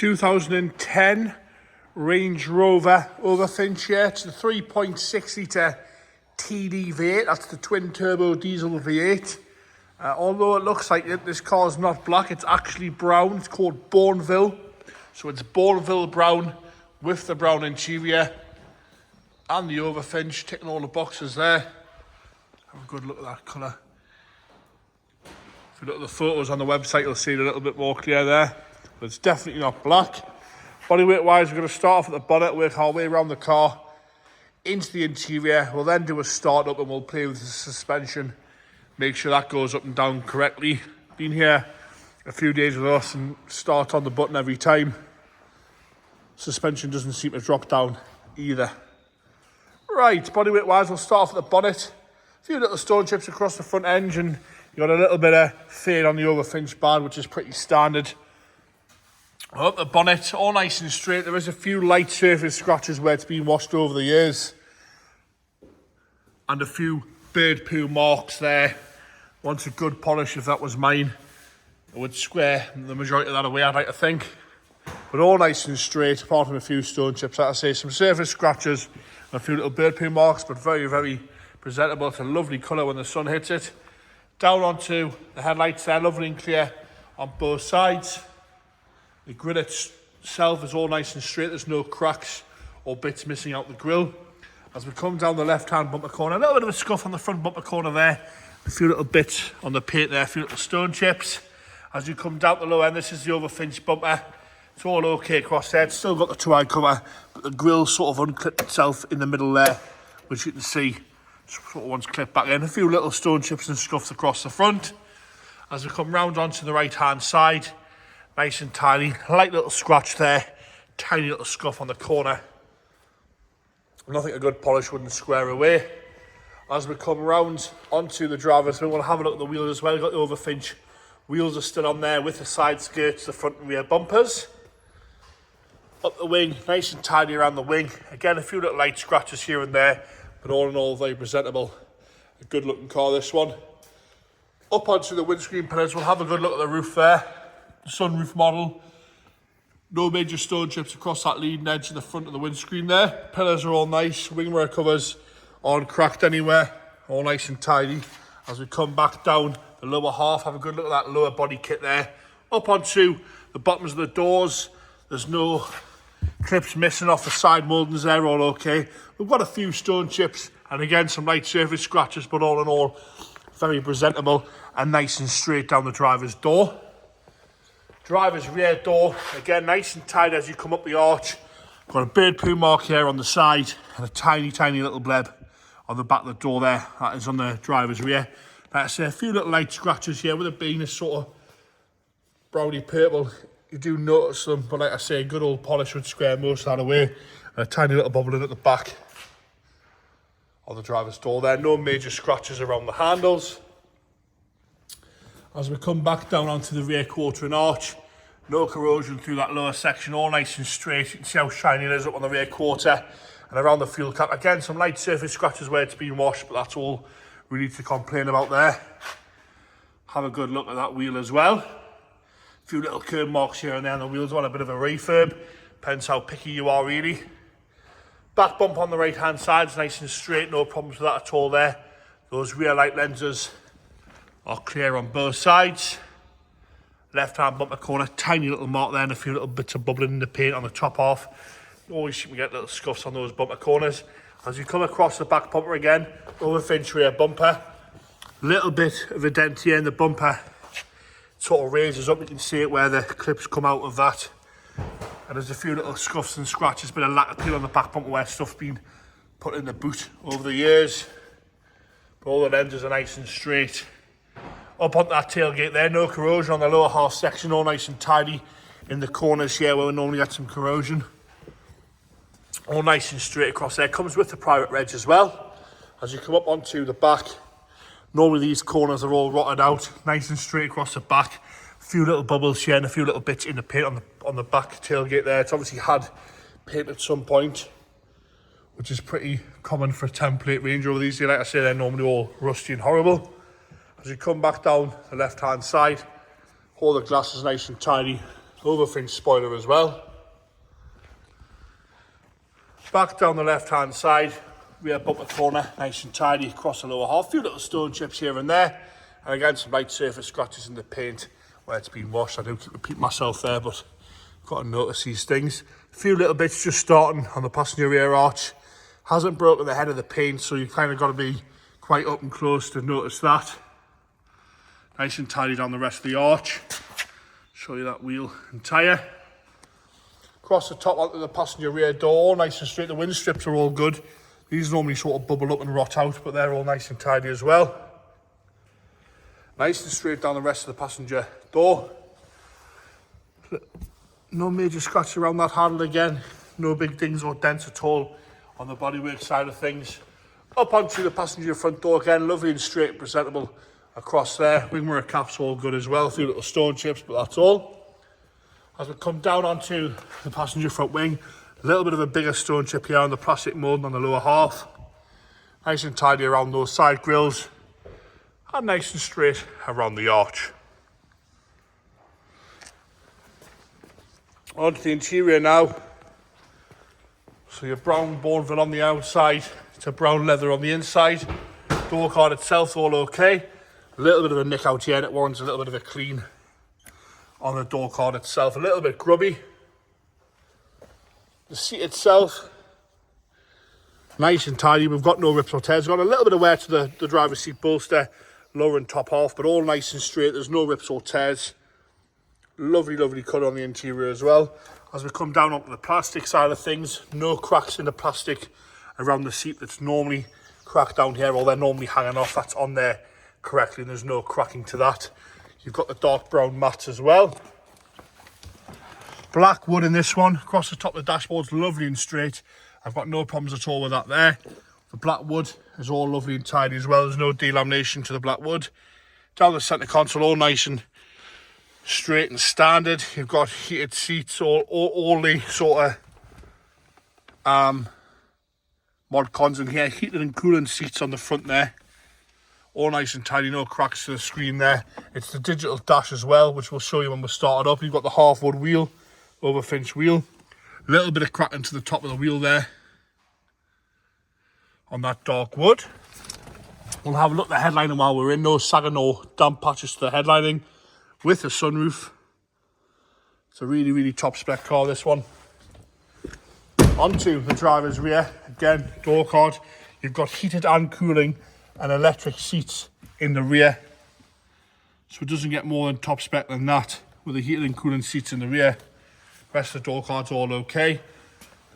2010 Range Rover Overfinch here. It's the 3.6 litre TDV8. That's the twin turbo diesel V8. Although it looks like this car is not black, it's actually brown. It's called Bourneville. So it's Bourneville brown with the brown interior and the Overfinch, ticking all the boxes there. Have a good look at that colour. If you look at the photos on the website, you'll see it a little bit more clear there. But it's definitely not black. Bodyweight wise, we're going to start off at the bonnet, work our way around the car into the interior. We'll then do a start up and we'll play with the suspension, make sure that goes up and down correctly. Been here a few days with us and start on the button every time. Suspension doesn't seem to drop down either. Right, bodyweight wise, we'll start off at the bonnet. A few little stone chips across the front edge, and you got a little bit of fade on the Overfinch band, which is pretty standard. Up the bonnet, all nice and straight. There is a few light surface scratches where it's been washed over the years, and a few bird poo marks there. Wants a good polish. If that was mine, I would square the majority of that away, I'd like to think. But all nice and straight, apart from a few stone chips. Like I say, some surface scratches and a few little bird poo marks, but very, very presentable. It's a lovely colour when the sun hits it. Down onto the headlights there, lovely and clear on both sides. The grille itself is all nice and straight. There's no cracks or bits missing out the grille. As we come down the left-hand bumper corner, a little bit of a scuff on the front bumper corner there. A few little bits on the paint there, a few little stone chips. As you come down the low end, this is the Overfinch bumper. It's all okay across there. It's still got the two-eye cover, but the grille sort of unclipped itself in the middle there, which you can see sort of once clipped back in. A few little stone chips and scuffs across the front. As we come round onto the right-hand side, nice and tiny, light little scratch there, tiny little scuff on the corner. Nothing a good polish wouldn't square away. As we come round onto the driver's wheel, we'll have a look at the wheels as well. We've got the Overfinch wheels are still on there with the side skirts, the front and rear bumpers. Up the wing, nice and tidy around the wing. Again, a few little light scratches here and there, but all in all, very presentable. A good looking car, this one. Up onto the windscreen pillars, we'll have a good look at the roof there. The sunroof model. No major stone chips across that leading edge of the front of the windscreen there. Pillars are all nice. Wing mirror covers aren't cracked anywhere. All nice and tidy. As we come back down the lower half, have a good look at that lower body kit there. Up onto the bottoms of the doors. There's no clips missing off the side mouldings there, all okay. We've got a few stone chips and again some light surface scratches, but all in all, very presentable and nice and straight down the driver's door. Driver's rear door, again nice and tight as you come up the arch. Got a bird poo mark here on the side and a tiny, tiny little bleb on the back of the door there. That is on the driver's rear. Like I say, a few little light scratches here with it being a sort of browny purple. You do notice them, but like I say, good old polish would square most of that away. And a tiny little bubbling at the back of the driver's door there. No major scratches around the handles. As we come back down onto the rear quarter and arch, no corrosion through that lower section, all nice and straight. You can see how shiny it is up on the rear quarter and around the fuel cap. Again, some light surface scratches where it's been washed, but that's all we need to complain about there. Have a good look at that wheel as well. A few little curb marks here and there on the wheels, want a bit of a refurb. Depends how picky you are really. Back bump on the right hand side is nice and straight, no problems with that at all there. Those rear light lenses are clear on both sides. Left hand bumper corner, tiny little mark there and a few little bits of bubbling in the paint on the top half. Always you can get little scuffs on those bumper corners. As you come across the back bumper again, Overfinch rear bumper. Little bit of a dent here in the bumper. Sort of raises up, you can see it where the clips come out of that. And there's a few little scuffs and scratches, bit of lacquer peel on the back bumper where stuff's been put in the boot over the years. But all the lenses are nice and straight. Up on that tailgate there, no corrosion on the lower half section, all nice and tidy in the corners here where we normally get some corrosion. All nice and straight across there. Comes with the private reg as well. As you come up onto the back, normally these corners are all rotted out, nice and straight across the back. A few little bubbles here and a few little bits in the paint on the back tailgate there. It's obviously had paint at some point, which is pretty common for a template Range Rover these days. Like I say, they're normally all rusty and horrible. As you come back down the left hand side, all the glass is nice and tidy. Overfinch spoiler as well. Back down the left hand side, rear bumper corner, nice and tidy across the lower half. A few little stone chips here and there, and again some light surface scratches in the paint where it's been washed. I do keep repeating myself there, but got to notice these things. A few little bits just starting on the passenger rear arch. Hasn't broken the head of the paint, so you've kind of got to be quite up and close to notice that. Nice and tidy down the rest of the arch. Show you that wheel and tyre. Across the top onto the passenger rear door, nice and straight. The wind strips are all good. These normally sort of bubble up and rot out, but they're all nice and tidy as well. Nice and straight down the rest of the passenger door. No major scratches around that handle again. No big dings or dents at all on the bodywork side of things. Up onto the passenger front door again, lovely and straight and presentable across there. Wing mirror caps all good as well. A few little stone chips, but that's all. As we come down onto the passenger front wing, a little bit of a bigger stone chip here on the plastic moulding on the lower half. Nice and tidy around those side grills, and nice and straight around the arch. Onto the interior now. So your brown Bourneville on the outside, it's a brown leather on the inside. Door card itself all okay. A little bit of a nick out here, and it warrants a little bit of a clean on the door card itself. A little bit grubby. The seat itself, nice and tidy. We've got no rips or tears. We've got a little bit of wear to the driver's seat bolster, lower and top half, but all nice and straight. There's no rips or tears. Lovely, lovely colour on the interior as well. As we come down onto the plastic side of things, no cracks in the plastic around the seat that's normally cracked down here, or they're normally hanging off. That's on there correctly, and there's no cracking to that. You've got the dark brown mats as well. Black wood in this one. Across the top of the dashboard's lovely and straight. I've got no problems at all with that there. The black wood is all lovely and tidy as well. There's no delamination to the black wood. Down the centre console, all nice and straight and standard. You've got heated seats, all the sort of mod cons in here. Heated and cooling seats on the front there. All nice and tidy, no cracks to the screen there. It's the digital dash as well, which we'll show you when we start it up. You've got the half wood wheel, Overfinch wheel. A little bit of cracking to the top of the wheel there on that dark wood. We'll have a look at the headlining while we're in. No sagging or damp patches to the headlining with a sunroof. It's a really, really top spec car, this one. Onto the driver's rear. Again, door card. You've got heated and cooling and electric seats in the rear. So it doesn't get more than top spec than that with the heated and cooling seats in the rear. Rest of the door card's all okay.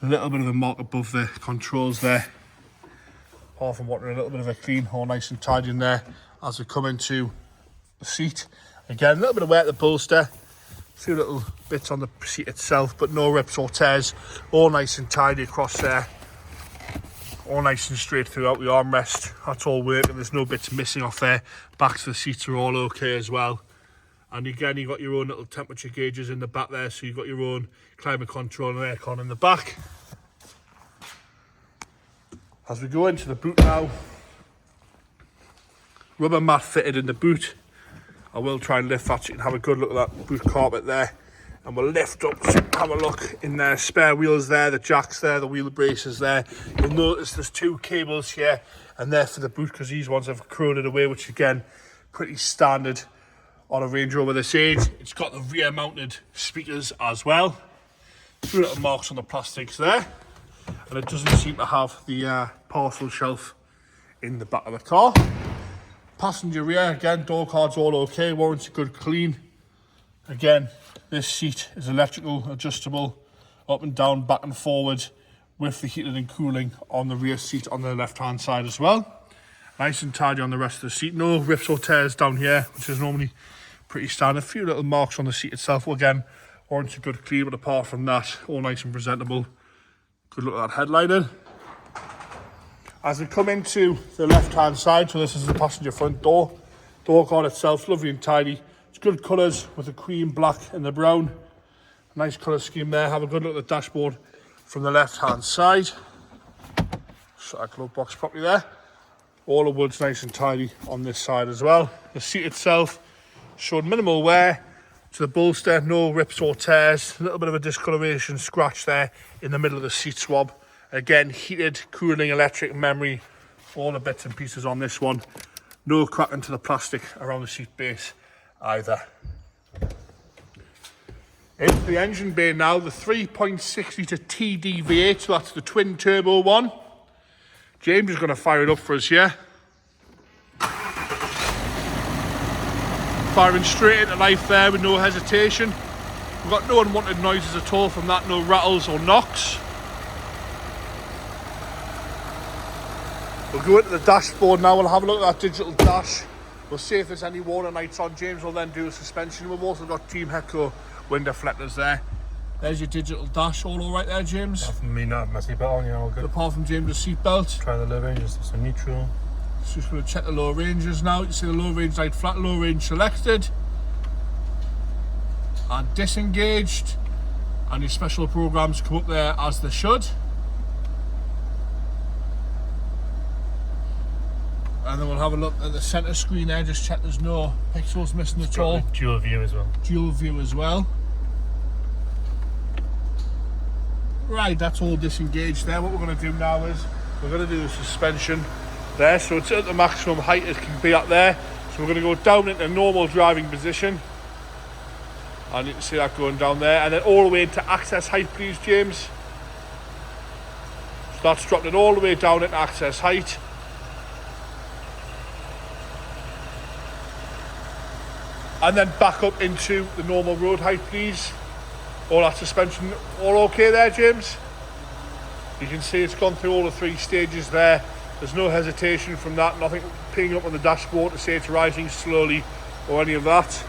A little bit of a mark above the controls there. Apart from wanting a little bit of a clean, all nice and tidy in there as we come into the seat. Again, a little bit of wear at the bolster. A few little bits on the seat itself, but no rips or tears. All nice and tidy across there. All nice and straight throughout the armrest. That's all working. There's no bits missing off there. Backs of the seats are all okay as well. And again, you've got your own little temperature gauges in the back there. So you've got your own climate control and aircon in the back. As we go into the boot now, rubber mat fitted in the boot. I will try and lift that so you can have a good look at that boot carpet there. And we'll lift up to have a look in there. Spare wheels there, the jacks there, the wheel braces there. You'll notice there's two cables here, and they're for the boot because these ones have corroded away, which again, pretty standard on a Range Rover this age. It's got the rear mounted speakers as well. Two little marks on the plastics there. And it doesn't seem to have the parcel shelf in the back of the car. Passenger rear, again, door cards all okay, warranty good clean. Again, this seat is electrical, adjustable, up and down, back and forward, with the heated and cooling on the rear seat on the left hand side as well. Nice and tidy on the rest of the seat. No rips or tears down here, which is normally pretty standard. A few little marks on the seat itself. Well, again, warranty good clean, but apart from that, all nice and presentable. Good look at that headlining. As we come into the left hand side, so this is the passenger front door. Door card itself, lovely and tidy. It's good colours with the cream, black and the brown. Nice colour scheme there. Have a good look at the dashboard from the left hand side. Shut that glove box properly there. All the wood's nice and tidy on this side as well. The seat itself showed minimal wear. to the bolster, no rips or tears. A little bit of a discoloration scratch there in the middle of the seat swab. Again, heated, cooling, electric, memory, all the bits and pieces on this one. No cracking to the plastic around the seat base either. Into the engine bay now, the 3.6 litre TDV8, so that's the twin turbo one. James is going to fire it up for us here. Firing straight into life there with no hesitation. We've got no unwanted noises at all from that, no rattles or knocks. We'll go into the dashboard now, we'll have a look at that digital dash. We'll see if there's any warning lights on. James will then do a suspension. We've also got Team Heco window deflectors there. There's your digital dash, all right there, James? Apart from me not having my seatbelt on, all good. Apart from James' seatbelt. Try the low ranges, so neutral. So just going to check the low ranges now. You see the low range light flat, low range selected. And disengaged. And your special programs come up there as they should. And then we'll have a look at the centre screen there, just check there's no pixels missing at all. Dual view as well. Dual view as well. Right, that's all disengaged there. What we're going to do now is we're going to do the suspension there, so it's at the maximum height it can be up there. So we're going to go down into normal driving position, and you can see that going down there, and then all the way into access height, please, James. So that's dropped it all the way down into access height. And then back up into the normal road height, please. All that suspension, all okay there, James? You can see it's gone through all the 3 stages there. There's no hesitation from that, nothing pinging up on the dashboard to say it's rising slowly or any of that.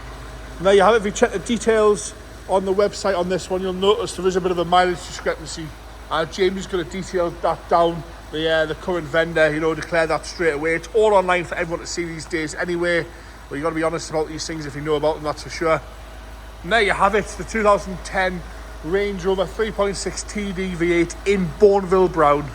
And there you have it. If you check the details on the website on this one, you'll notice there is a bit of a mileage discrepancy. James is going to detail that down, the current vendor, declare that straight away. It's all online for everyone to see these days anyway. But you've got to be honest about these things if you know about them, that's for sure. And there you have it, the 2010 Range Rover 3.6 TDV8 in Bourneville Brown.